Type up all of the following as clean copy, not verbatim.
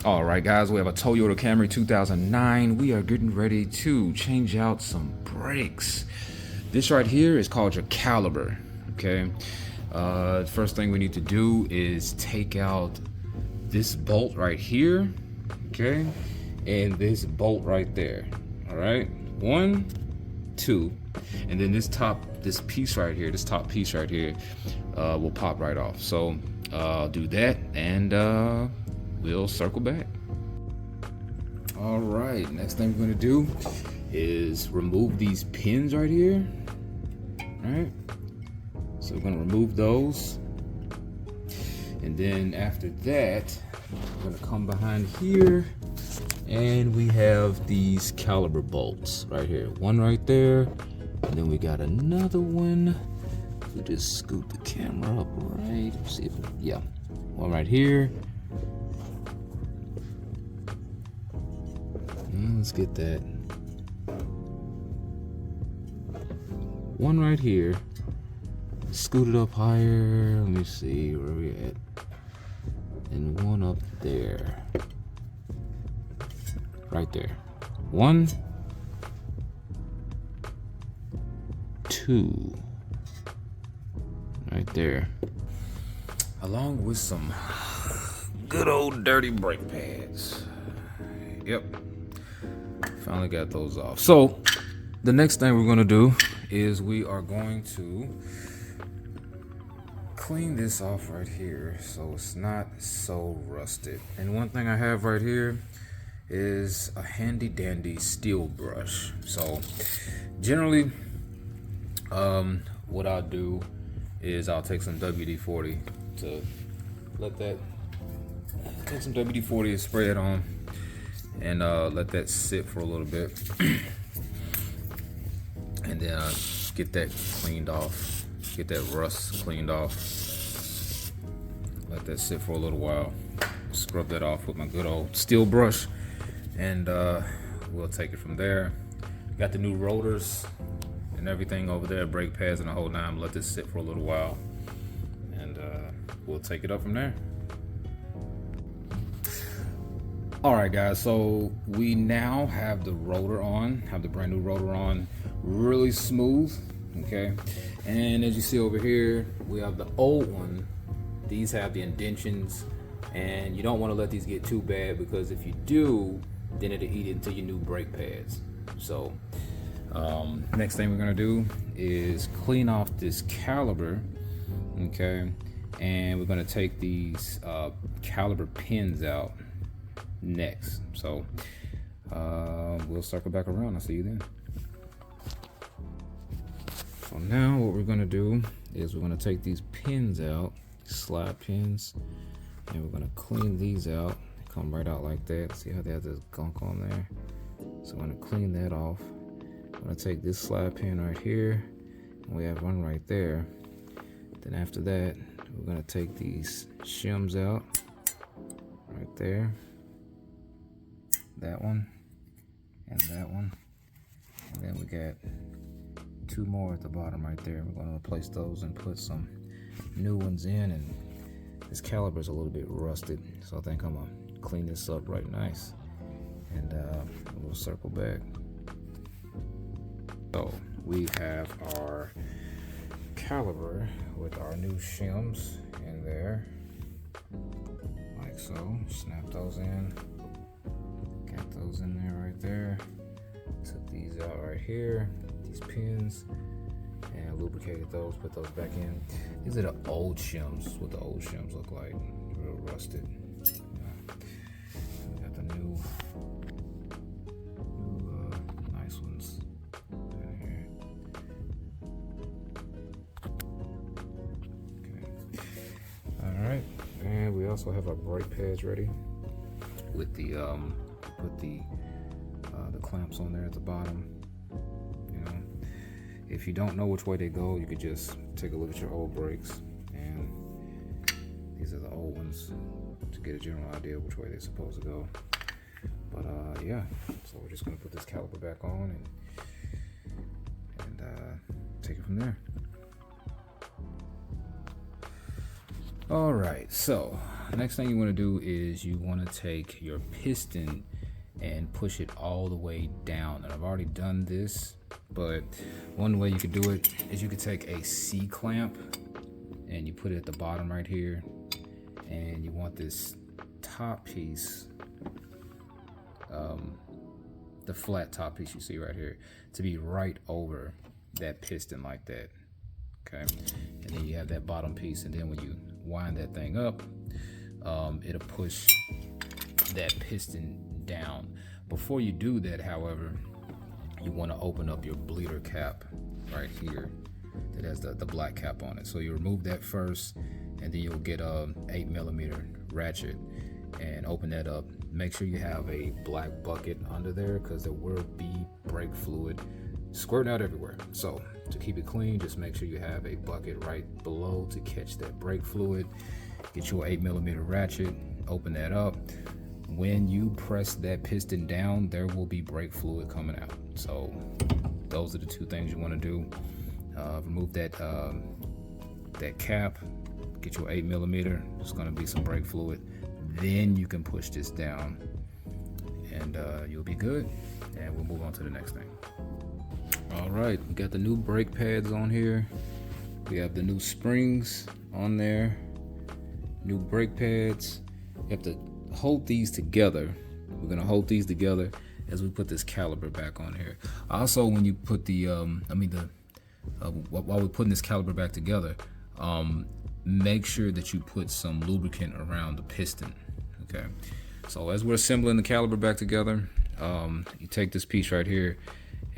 All right, guys, we have a Toyota Camry 2009. We are getting ready to change out some brakes. This right here is called your caliper, okay? First thing we need to do is take out this bolt right here, okay? And this bolt right there, all right? 1, 2, and then this top piece right here will pop right off. So I'll do that and we'll circle back. All right, next thing we're gonna do is remove these pins right here. All right, so we're gonna remove those, and then after that we're gonna come behind here and we have these caliper bolts right here, one right there, and then we got another one. We just scoot the camera up right, see if yeah, one right here. Let's get that one right here, scoot it up higher. Let me see where we at, and one up there, right there. 1, 2, right there, along with some good old dirty brake pads. Yep, finally got those off. So the next thing we're going to do is we are going to clean this off right here so it's not so rusted. And one thing I have right here is a handy dandy steel brush. So generally what I'll do is I'll take some WD-40 to take some WD-40 and spray it on, and let that sit for a little bit, and then get that cleaned off, get that rust cleaned off, let that sit for a little while, scrub that off with my good old steel brush, and we'll take it from there. Got the new rotors and everything over there, brake pads and the whole nine. Let this sit for a little while, and we'll take it up from there. All right, guys, so we now have the rotor on, have the brand new rotor on, really smooth, okay? And as you see over here, we have the old one. These have the indentions, and you don't want to let these get too bad, because if you do, then it'll eat into your new brake pads. So next thing we're gonna do is clean off this caliper, okay? And we're gonna take these caliper pins out next. So we'll circle back around. I'll see you then. So now what we're gonna do is we're gonna take these pins out, slide pins, and we're gonna clean these out. They come right out like that. See how they have this gunk on there? So I'm gonna clean that off. I'm gonna take this slide pin right here, and we have one right there. Then after that, we're gonna take these shims out right there, that one and that one, and then we got 2 more at the bottom right there. We're going to replace those and put some new ones in. And this caliper is a little bit rusted, so I think I'm gonna clean this up right nice, and we'll circle back. So we have our caliper with our new shims in there, like so. Snap those in. Got those in there right there. Took these out right here, these pins, and lubricated those, put those back in. These are the old shims, what the old shims look like, real rusted. We got the new nice ones in here. Okay. All right, and we also have our brake pads ready with the put the clamps on there at the bottom. You know, if you don't know which way they go, you could just take a look at your old brakes, and these are the old ones to get a general idea which way they're supposed to go. But yeah, so we're just gonna put this caliper back on and take it from there. All right, so next thing you want to do is you want to take your piston and push it all the way down. And I've already done this, but one way you could do it is you could take a C-clamp and you put it at the bottom right here, and you want this top piece, the flat top piece you see right here, to be right over that piston like that. Okay, and then you have that bottom piece, and then when you wind that thing up, it'll push that piston down. Before you do that, however, you want to open up your bleeder cap right here that has the black cap on it. So you remove that first, and then you'll get a 8mm ratchet and open that up. Make sure you have a black bucket under there, because there will be brake fluid squirting out everywhere. So to keep it clean, just make sure you have a bucket right below to catch that brake fluid. Get your 8mm ratchet, open that up. When you press that piston down, there will be brake fluid coming out. So those are the two things you want to do. Remove that cap, get your 8mm. There's going to be some brake fluid. Then you can push this down, and you'll be good. And we'll move on to the next thing. All right, we got the new brake pads on here. We have the new springs on there, new brake pads. You have to hold these together. We're gonna hold these together as we put this caliper back on here. Also, when you put the, while we're putting this caliper back together, make sure that you put some lubricant around the piston. Okay, so as we're assembling the caliper back together, you take this piece right here,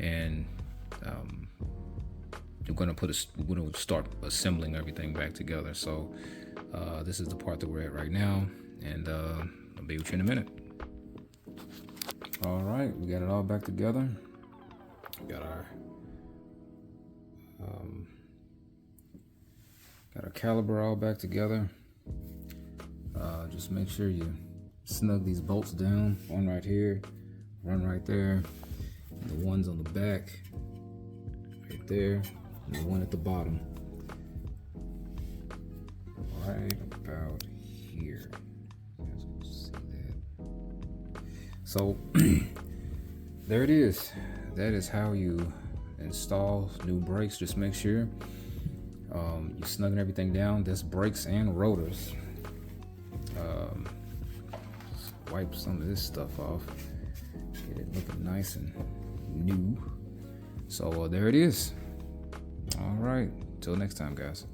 and we're gonna start assembling everything back together. So this is the part that we're at right now, and I'll be with you in a minute. All right, we got it all back together. We got our caliper all back together. Just make sure you snug these bolts down. One right here, one right there, and the ones on the back right there, and the one at the bottom right about here. You guys can see that. So there it is. That is how you install new brakes. Just make sure you snugging everything down. That's brakes and rotors. Wipe some of this stuff off, get it looking nice and new. So there it is. All right, till next time, guys.